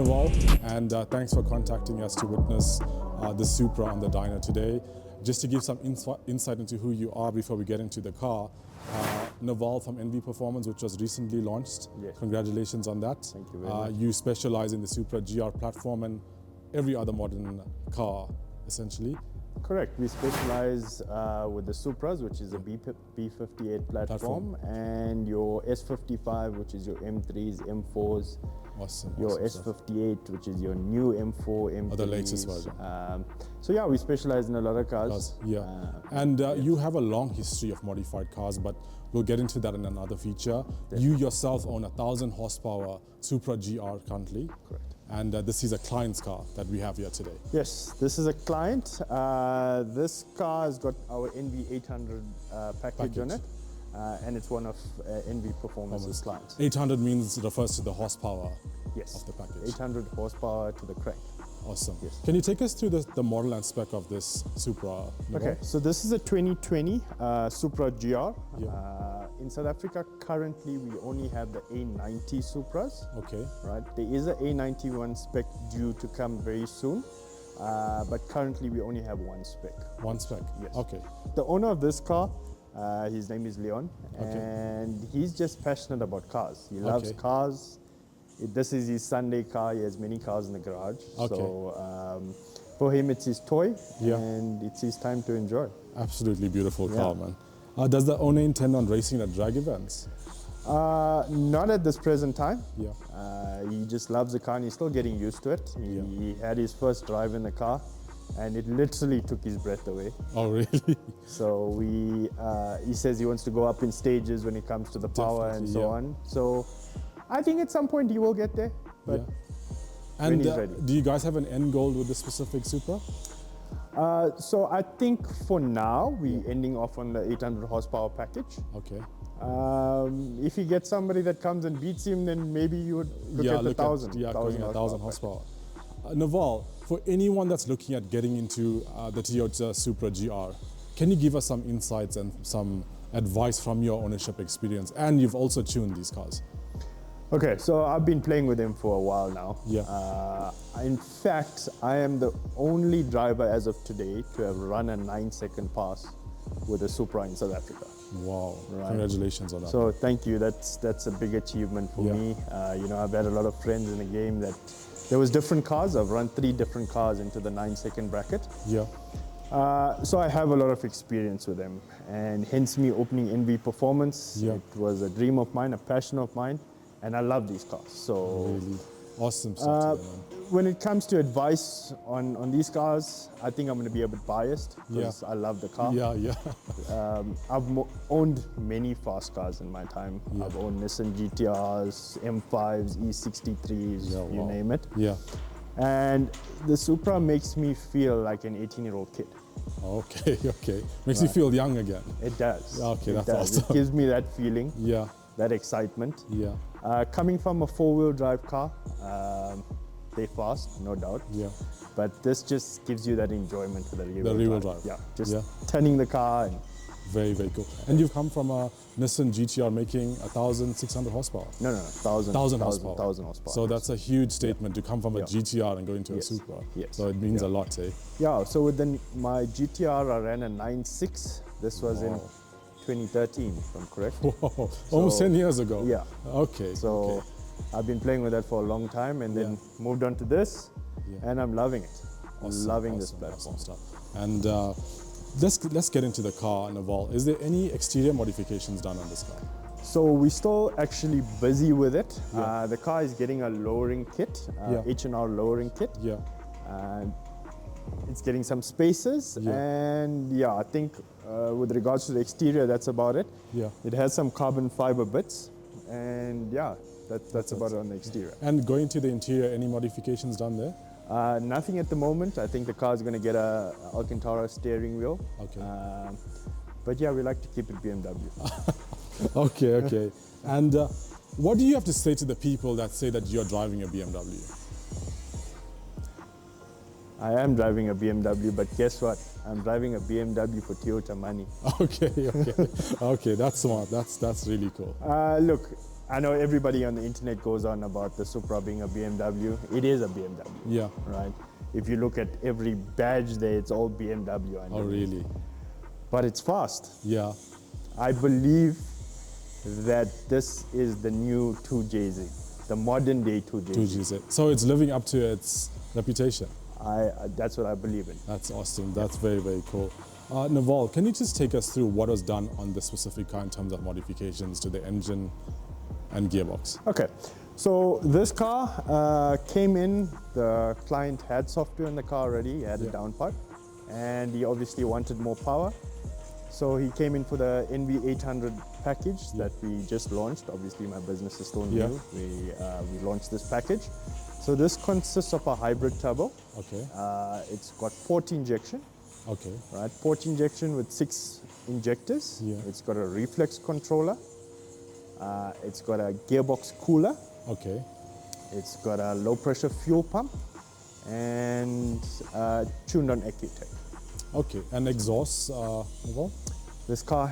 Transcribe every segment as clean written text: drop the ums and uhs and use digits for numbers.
Neval, and thanks for contacting us to witness the Supra on the dyno today. Just to give some insight into who you are before we get into the car, Neval from NV Performance, which was recently launched. Yes. Congratulations on that. Thank you very much. You specialize in the Supra GR platform and every other modern car, essentially. Correct. We specialize with the Supras, which is a B58 platform, and your S55, which is your M3s, M4s. Awesome. Your awesome S58, which is your new M4, M3s. Or the latest version. So yeah, we specialize in a lot of cars. Yeah. You have a long history of modified cars, but we'll get into that in another feature. Definitely. You yourself own a 1,000 horsepower Supra GR currently. Correct. And this is a client's car that we have here today. Yes, this is a client. This car has got our NV 800 package on it, and it's one of NV Performance's clients. 800 refers to the horsepower Yes. of the package. 800 horsepower to the crank. Awesome. Yes. Can you take us through the model and spec of this Supra? Neval? Okay, so this is a 2020 Supra GR. Yeah. In South Africa, currently we only have the A90 Supras. Okay. Right, there is an A91 spec due to come very soon, but currently we only have one spec. One spec? Yes. Okay. The owner of this car, his name is Leon, Okay. and he's just passionate about cars. He loves Okay. cars. This is his Sunday car. He has many cars in the garage. Okay. So for him, it's his toy, Yeah. and it's his time to enjoy. Absolutely beautiful car, Yeah. man. Does the owner intend on racing at drag events? Not at this present time. Yeah. He just loves the car and he's still getting used to it. He had his first drive in the car and it literally took his breath away. Oh, really? So he says he wants to go up in stages when it comes to the power and Definitely, so yeah. on. So I think at some point he will get there, but Yeah. when And he's ready. do you guys have an end goal with this specific Supra? So I think for now we're ending off on the 800 horsepower package. Okay. If he gets somebody that comes and beats him, then maybe you would look at the 1,000. Going at 1,000 horsepower. Neval, for anyone that's looking at getting into the Toyota Supra GR, can you give us some insights and some advice from your ownership experience? And you've also tuned these cars. Okay, so I've been playing with him for a while now. Yeah. In fact, I am the only driver as of today to have run a 9-second pass with a Supra in South Africa. Wow. Right. Congratulations on that. So thank you. That's a big achievement for Yeah. me. I've had a lot of friends in the game that there was different cars. I've run 3 different cars into the 9-second bracket. Yeah. So I have a lot of experience with them, and hence me opening NV Performance. Yeah. It was a dream of mine, a passion of mine, and I love these cars. So Really awesome stuff to hear, man. when it comes to advice on these cars, I think I'm going to be a bit biased because I love the car. Yeah, yeah. I've owned many fast cars in my time. Yeah. I've owned Nissan GTRs, M5s, E63s, Yeah, you wow. name it. Yeah. And the Supra makes me feel like an 18-year-old kid. Okay, okay. Makes you feel young again. It does. Okay, It that's does. awesome. It gives me that feeling, Yeah, that excitement. yeah, Coming from a 4-wheel drive car, they're fast, no doubt. yeah. But this just gives you that enjoyment with the rear-wheel The rear-wheel drive. Yeah, just Yeah. turning the car. And Very, very cool. And you've come from a Nissan GTR making 1,600 horsepower. no, 1,000 horsepower. 1,000 horsepower. So that's a huge statement to come from a Yeah. GTR and go into Yes. a Supra. Yes. So it means Yeah. a lot, eh? Yeah, so with my GTR, I ran a 9.6. This was in Wow. 2013, if I'm correct. Whoa, almost 10 years ago. Yeah. Okay. So okay. I've been playing with that for a long time and then Yeah. moved on to this, Yeah. and I'm loving it. Awesome, Loving this awesome, platform. awesome stuff. And let's get into the car, Neval. Is there any exterior modifications done on this car? So we're still actually busy with it. Yeah. The car is getting a lowering kit, Yeah. H&R lowering kit. Yeah. And it's getting some spaces, Yeah. and yeah, I think with regards to the exterior, that's about it. Yeah. It has some carbon fiber bits, and yeah, that's about it on the exterior. And going to the interior, any modifications done there? Nothing at the moment. I think the car is going to get a Alcantara steering wheel. Okay. But yeah, we like to keep it BMW. Okay, okay. And what do you have to say to the people that say that you're driving a BMW? I am driving a BMW, but guess what? I'm driving a BMW for Toyota money. Okay, okay. Okay, that's smart. That's really cool. Look, I know everybody on the internet goes on about the Supra being a BMW. It is a BMW. Yeah. Right. If you look at every badge there, it's all BMW. Oh, really? But it's fast. Yeah. I believe that this is the new 2JZ, the modern day 2JZ. 2GZ. So it's living up to its reputation. That's what I believe in. That's awesome. That's very, very cool. Neval, can you just take us through what was done on this specific car in terms of modifications to the engine and gearbox? Okay, so this car came in, the client had software in the car already, he had a downpipe, and he obviously wanted more power. So he came in for the NV800 package that we just launched. Obviously my business is still new. We launched this package. So this consists of a hybrid turbo. Okay. It's got port injection. Okay. Right, port injection with 6 injectors. Yeah. It's got a reflex controller. It's got a gearbox cooler. Okay. It's got a low pressure fuel pump and tuned on Ecutech. Okay, and exhaust, Neval? This car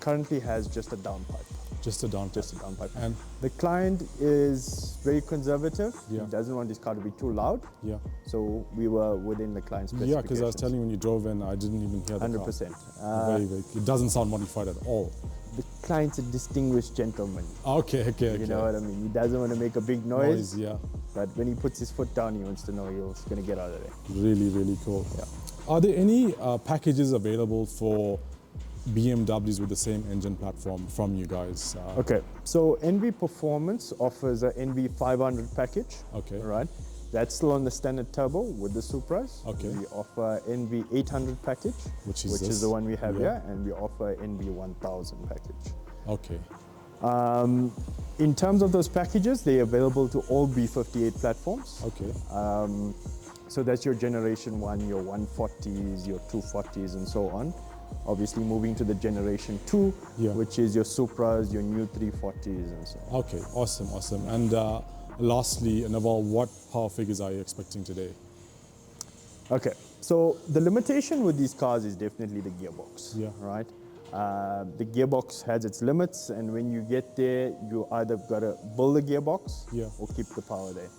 currently has just a downpipe. Just a downpipe. Just a downpipe. And the client is very conservative. Yeah. He doesn't want his car to be too loud. yeah. So we were within the client's specifications. Yeah, because I was telling you when you drove in, I didn't even hear the 100%. car. Very, very. It doesn't sound modified at all. The client's a distinguished gentleman. Okay, okay, okay. You know what I mean? He doesn't want to make a big noise. Yeah. But when he puts his foot down, he wants to know he's going to get out of there. Really, really cool. Yeah. Are there any packages available for BMWs with the same engine platform from you guys? Okay, so NV Performance offers a NV 500 package. Okay. Right. That's still on the standard turbo with the Supras. Okay. We offer NV 800 package, Which is this? the one we have Yeah. here, and we offer NV 1000 package. Okay. In terms of those packages, they're available to all B58 platforms. Okay. So that's your generation 1, your 140s, your 240s, and so on. Obviously moving to the generation 2, Yeah. which is your Supras, your new 340s, and so on. Okay, awesome, awesome. And lastly, Neval, what power figures are you expecting today? Okay, so the limitation with these cars is definitely the gearbox, Yeah. right? The gearbox has its limits, and when you get there, you either got to build a gearbox or keep the power there.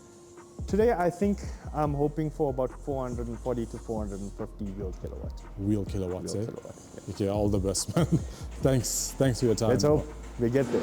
Today, I think I'm hoping for about 440 to 450 wheel kilowatts. Wheel kilowatts, Wheel eh? kilowatts, yeah. Okay, all the best, man. Thanks for your time. Let's hope we get there.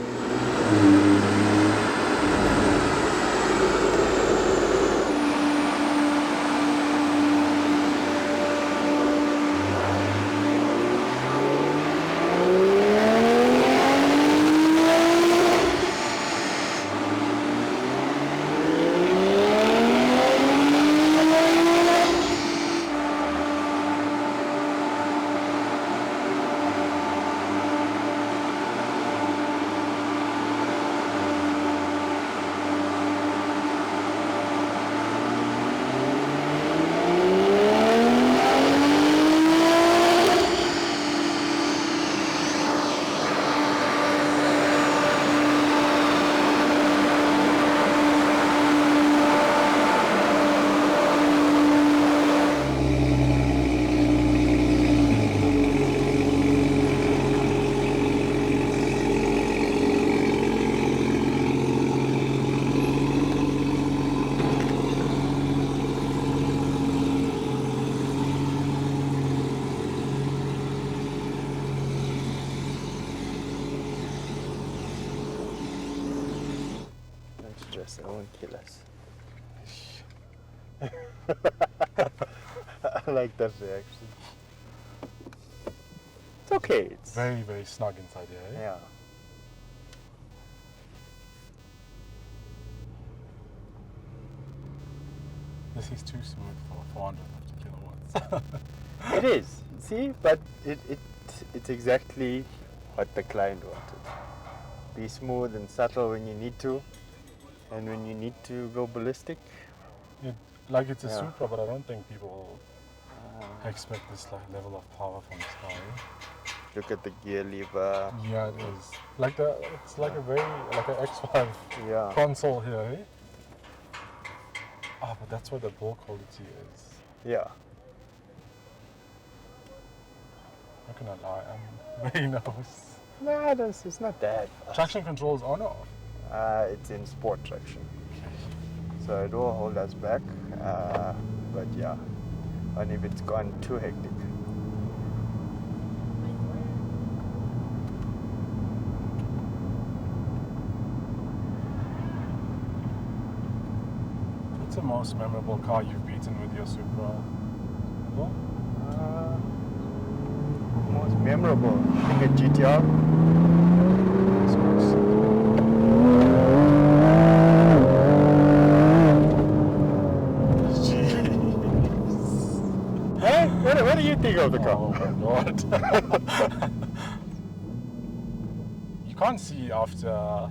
Stress, I won't kill us. I like that reaction. It's okay. It's Very, very snug inside here, eh? yeah. This is too smooth for 450 kilowatts. It is. See, but it's exactly what the client wanted. Be smooth and subtle when you need to, and when you need to go ballistic. Like it's a Yeah. Supra, but I don't think people expect this level of power from this car. Eh? Look at the gear lever. Yeah, it is. It's like a very like an X5 Yeah. console here, eh? Ah, but that's where the bull quality is. Yeah. Not gonna lie, I'm very nervous. Nah, it's not that. Traction control is on or off? It's in sport traction. So it will hold us back, but yeah, and if it's gone too hectic. What's the most memorable car you've beaten with your Supra? Well, Most memorable, I think a GTR. Hey, what do you think of the car? oh my god. You can't see after,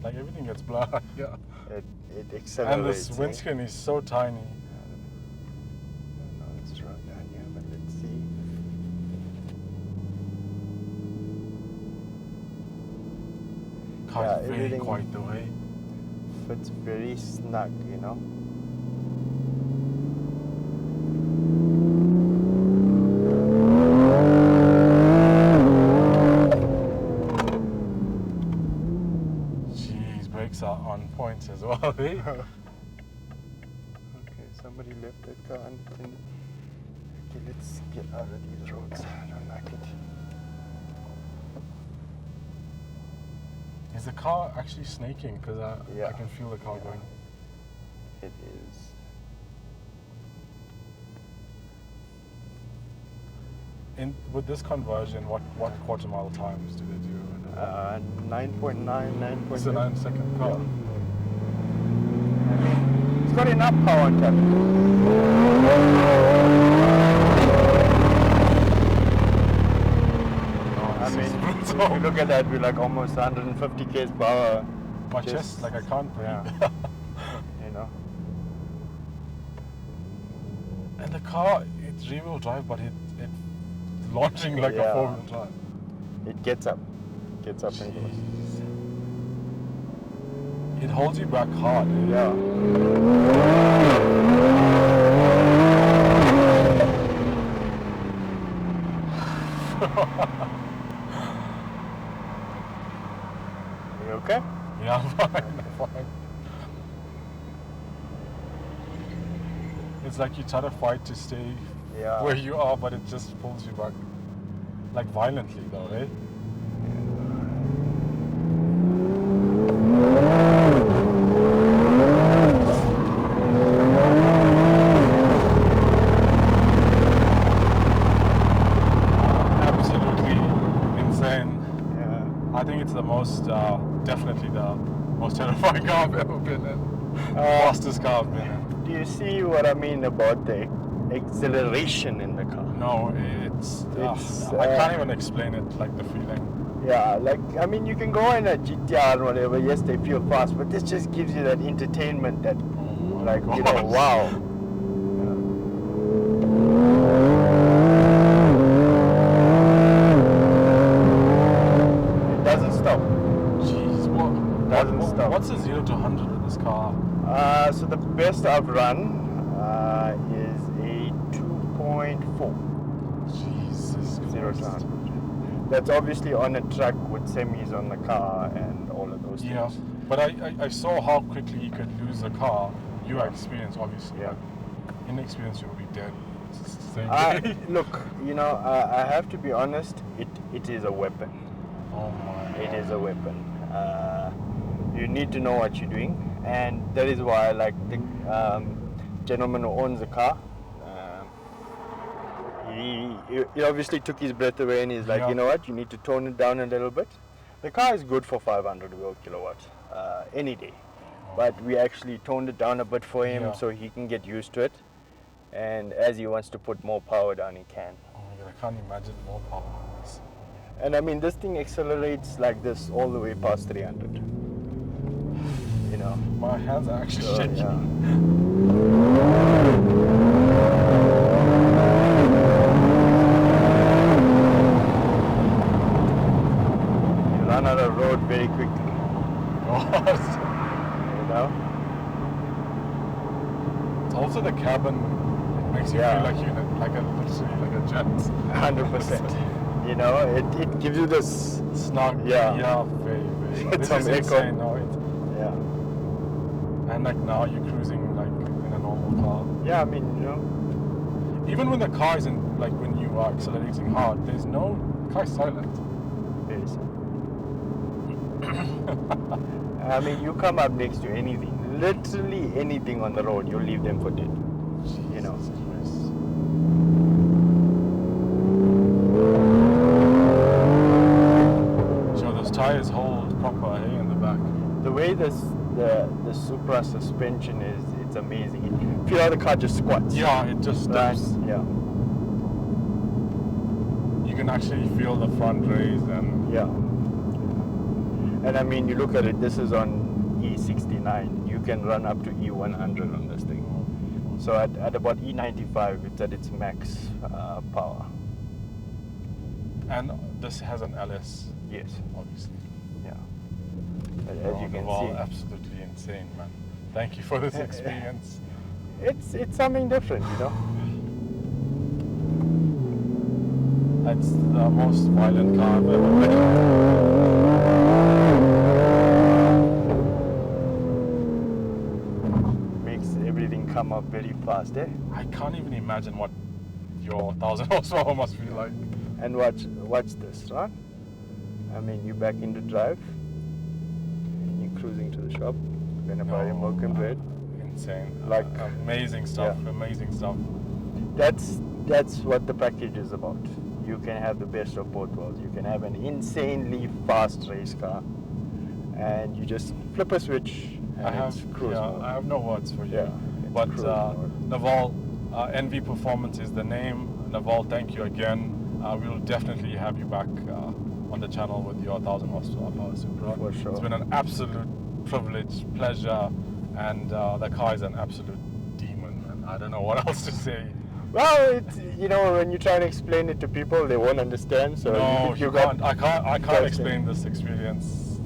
like everything gets blurred. Yeah. It accelerates. And this windscreen is so tiny. No, let's try down here, but let's see. Car Yeah, is very everything quiet though, eh? fits very snug, you know. Jeez, brakes are on point as well, eh? Okay, somebody left that car unattended. Okay, let's get out of these roads. I don't like it. Is the car actually snaking? Because I Yeah. can feel the car Yeah. going. It is. With this conversion, what quarter mile times do they do? 9.9, 9.8. It's a 9-second car. It's got enough power on tap. I mean, if you look at that, we're like almost 150 k's per hour. My chest, like I can't breathe. Yeah. You know. And the car, it's rear-wheel drive, but it's launching like a Yeah. four-wheel drive. It gets up. Gets up and goes. Jeez. It holds you back hard. Eh? Yeah. You okay? Yeah, I'm fine. I'm fine. It's like you try to fight to stay Yeah. where you are, but it just pulls you back, like violently, though, eh? Absolutely insane. Yeah. I think it's the most, definitely the most terrifying car I've ever been in. Fastest car I've been in. Do you see what I mean about the acceleration in the car? No, it's I can't even explain it, like the feeling. Yeah, like, I mean, you can go in a GTR or whatever, yes, they feel fast, but this just gives you that entertainment that, like, you know, wow. It doesn't stop. Jeez, Doesn't stop. what's the 0 to 100 with this car? So the best I've run is a 2.4. Jesus Christ. 0 to 100. That's obviously on a track with semis on the car and all of those Yeah, things. but I saw how quickly you could lose the car. Your experience, obviously. Yeah. Like, inexperience, you'll be dead. It's the same day. Look, you know, I have to be honest, it is a weapon. Oh my. It is a weapon. You need to know what you're doing, and that is why I like the gentleman who owns the car. He obviously took his breath away and he's like, Yeah. you know what, you need to tone it down a little bit. The car is good for 500 wheel kilowatts any day, but we actually toned it down a bit for him Yeah. so he can get used to it. And as he wants to put more power down, he can. Oh my god, I can't imagine more power on this. And I mean, this thing accelerates like this all the way past 300. You know. My hands are actually So, shaking. yeah. You run out of road very quickly. You know. It's also the cabin. It makes you Yeah. feel like you're literally like a jet. 100%. You know, it gives you this. Snug. Yeah. Yeah, very, very. It's This some is echo. insane. No, And like now you're cruising like in a normal car. Yeah, I mean, Even when the car isn't, like when you are accelerating hard, the car is silent. yes. I mean, you come up next to anything, literally anything on the road, you'll leave them for dead. You know. So those tires hold proper, hey, in the back. The way the Supra suspension is, it's amazing. You feel how the car just squats. Yeah, it just Right? steps. Yeah. You can actually feel the front raise and Yeah. And I mean, you look at it, this is on E69. You can run up to E100 on this thing. So at about E95, it's at its max power. And this has an LS, Yes. obviously. Yeah. But as you can see, absolutely insane, man. Thank you for this experience. it's something different, you know. It's the most violent car I've ever been. Makes everything come up very fast, eh? I can't even imagine what your 1,000 horsepower must feel like. And watch this, right? I mean, you back into drive. You're cruising to the shop. Gonna buy a milk and bread. Insane. Like, amazing stuff, yeah. amazing stuff. That's what the package is about. You can have the best of both worlds. You can have an insanely fast race car, and you just flip a switch and it's cruise mode. I have no words for you. Yeah, but cruise mode. Naval, NV Performance is the name. Naval, thank you again. We'll definitely have you back on the channel with your 1,000 horsepower Supra. For sure. It's been an absolute privilege, pleasure, and the car is an absolute demon. And I don't know what else to say. Well, it's, you know, when you try to explain it to people, they won't understand. So No, you can't. I can't Person. explain this experience.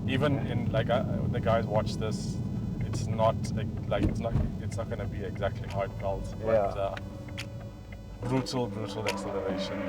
Even in like the guys watch this, it's not it's not going to be exactly how it felt. But Yeah. brutal acceleration.